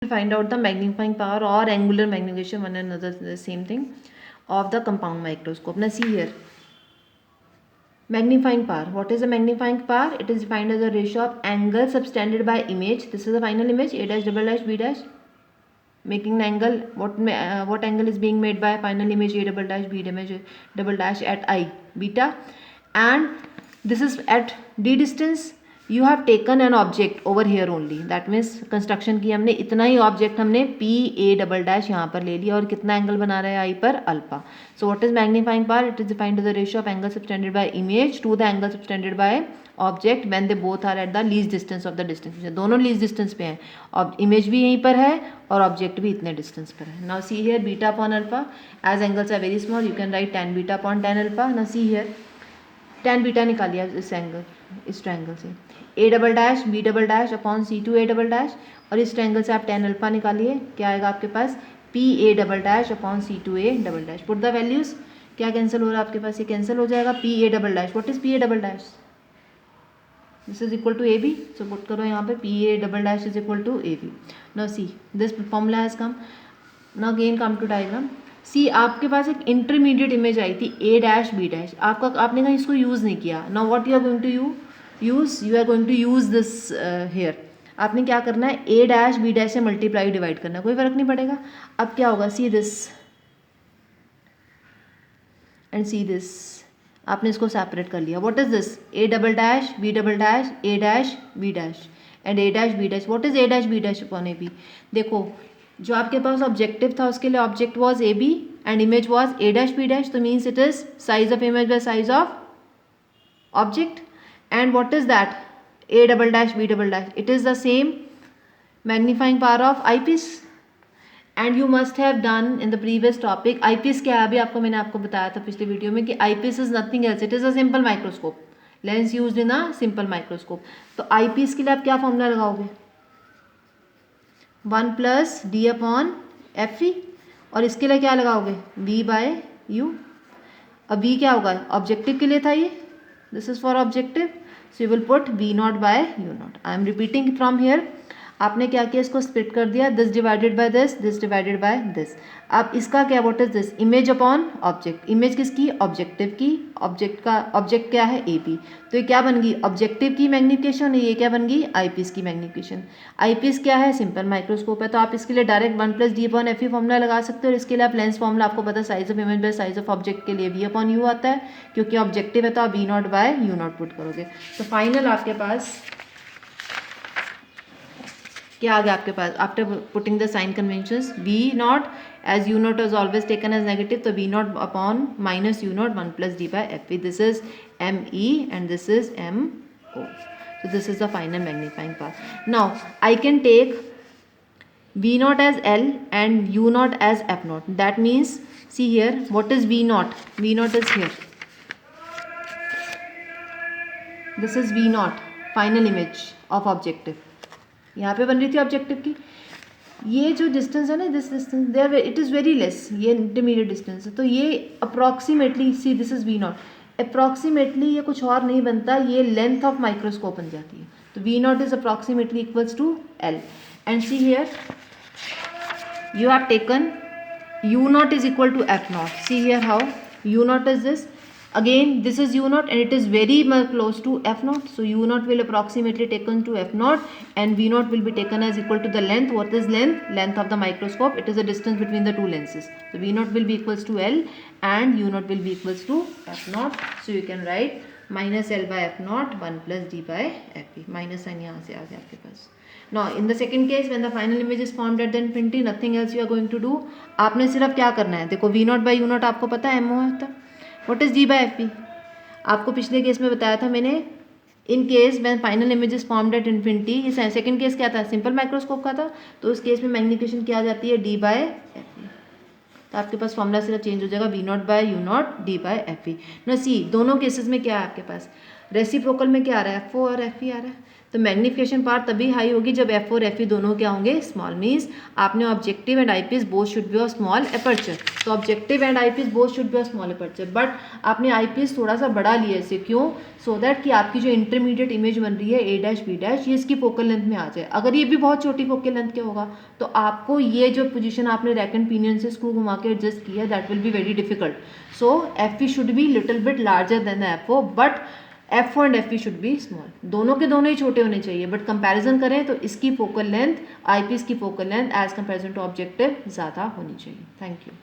find out the magnifying power or angular magnification, one another the same thing, of the compound microscope. Now see here, magnifying power. What is the magnifying power? It is defined as the ratio of angle subtended by image. This is the final image, a dash double dash b dash, making the angle. What angle is being made by final image a double dash b double dash at I beta, and this is at d distance. You have taken an object over here only, that means construction की हमने इतना ही object हमने P A double dash यहाँ पर ले लिया और कितना एंगल बना रहा है आई पर alpha. So what is magnifying power? It is defined to the ratio of angle subtended by image to the angle subtended by object when they both are at the least distance of the distance. दोनों least distance पे हैं और image भी यहीं पर है और object भी इतने डिस्टेंस पर है. Now see here beta upon alpha, as angles are very small you can write tan beta upon tan alpha. Now see here tan beta निकालिए इस एंगल, इस ट्रायंगल से a double dash B double dash upon C to A double dash, और इस triangle से आप tan alpha निकालिए. क्या आएगा आपके पास? P A double dash upon C to A double dash. Put the values. क्या कैंसिल हो रहा है आपके पास? ये कैंसिल हो जाएगा. P A double dash, what is P A double dash? This is equal to A B. So put करो यहाँ पे P A double dash is equal to A B. Now see this formula has come. Now again come to diagram. सी आपके पास एक intermediate image I थी ए dash B dash, आपने कहीं इसको use नहीं किया. Now what you are going to you are going to use this here. आपने क्या करना है? ए डैश बी डैश से मल्टीप्लाई डिवाइड करना है, कोई फर्क नहीं पड़ेगा. अब क्या होगा? See this and see this, आपने इसको सेपरेट कर लिया. What is this? A double dash B double dash a dash B dash and a dash B dash. What is a dash B dash upon A B? देखो जो आपके पास objective था उसके लिए object was A B and image was A dash B dash, तो means it is size of image by size of object. And what is that? A double dash B double dash, it is the same magnifying power of eyepiece. And you must have done in the previous topic. Eyepiece क्या है? अभी मैंने आपको बताया था पिछले video में कि eyepiece is nothing else, it is a simple microscope, lens used in a simple microscope. तो आई पीस के लिए आप क्या फॉर्मूला लगाओगे? 1 plus d upon f e, और इसके लिए क्या लगाओगे? v by u. अब v क्या होगा? ऑब्जेक्टिव के लिए था ये, this is for objective, so you will put v not by you not. I am repeating from here. आपने क्या किया? इसको स्प्लिट कर दिया, this divided by this divided by this. अब इसका क्या? What is this? Image upon object. Image किसकी? ऑब्जेक्टिव की. ऑब्जेक्ट का ऑब्जेक्ट क्या है? A b. तो ये क्या बन गई? ऑब्जेक्टिव की मैग्नीफिकेशन. ये क्या बन गई? आई पीस की मैग्नीफिकेशन. आई पीस क्या है? सिंपल माइक्रोस्कोप है. तो आप इसके लिए direct 1 plus d upon f ई फॉर्मूला लगा सकते हो, और इसके लिए आप लेंस फॉर्मूला आपको पता है size of image by size of object के लिए वी अपॉन यू आता है, क्योंकि ऑब्जेक्टिव है तो आप V not by you naught put करोगे. तो फाइनल आपके पास क्या आ गया आपके पास? After putting the sign conventions, V naught as U not is always taken as negative, तो we naught upon minus U naught 1 plus D by F E. This is M E and this is M O. So this is the final magnifying power. Now I can take V naught as L and U naught as F naught. That means, see here, what is V naught? V naught is here. This is V naught, final image of objective. यहाँ पे बन रही थी objective की. ये जो distance है ना, this distance there it is very less, ये इंटरमीडिएट डिस्टेंस है. तो ये approximately, see this is v not, approximately ये कुछ और नहीं बनता, ये लेंथ ऑफ माइक्रोस्कोप बन जाती है. तो we not is approximately equals to l. And see here you have taken u not is equal to f not. See here how u not is this. Again this is u naught and it is very much close to f naught, so u naught will approximately taken to f naught and v naught will be taken as equal to the length. What is length? Length of the microscope. It is the distance between the two lenses. So v naught will be equals to L and u naught will be equals to f naught. So you can write minus L by f naught 1 plus d by f e. Minus sign यहाँ से आ गया आपके पास. Now in the second case when the final image is formed at the infinity, nothing else you are going to do. आपने सिर्फ क्या करना है? देखो v naught by u naught आपको पता है m होता है. What is d by F E? आपको पिछले केस में बताया था मैंने. In case when final image is formed at infinity, ये सेकंड केस क्या था? सिंपल माइक्रोस्कोप का था. तो उस केस में मैग्निफिकेशन क्या आ जाती है? D by F e. तो आपके पास फॉर्मूला सिर्फ चेंज हो जाएगा, v not by you not d by F e. ना सी दोनों केसेस में क्या है आपके पास? रेसिप्रोकल में क्या आ रहा है? एफ ओ और एफ ई आ रहा है. तो मैग्नीफिकेशन पावर तभी हाई होगी जब एफ और एफ ई दोनों क्या होंगे, स्मॉल। मीन्स आपने objective and eyepiece both should be of small aperture, तो objective and eyepiece both should be of small aperture, but आपने आईपीस थोड़ा सा बड़ा लिया इसे, क्यों, सो दैट कि आपकी जो इंटरमीडिएट इमेज बन रही है ए डैश बी डैश, ये इसकी फोकल लेंथ में आ जाए। अगर ये भी बहुत छोटी फोकल लेंथ के होगा तो आपको ये जो पोजीशन आपने रैक एंड पिनियन से स्क्रू घुमा के एडजस्ट किया, that will be very difficult. So f e should be little bit larger than the f o, but f o and f e should be small. दोनों के दोनों ही छोटे होने चाहिए, बट कंपैरिजन करें तो इसकी फोकल लेंथ, आई पीस की focal length as comparison to objective ज़्यादा होनी चाहिए। Thank you.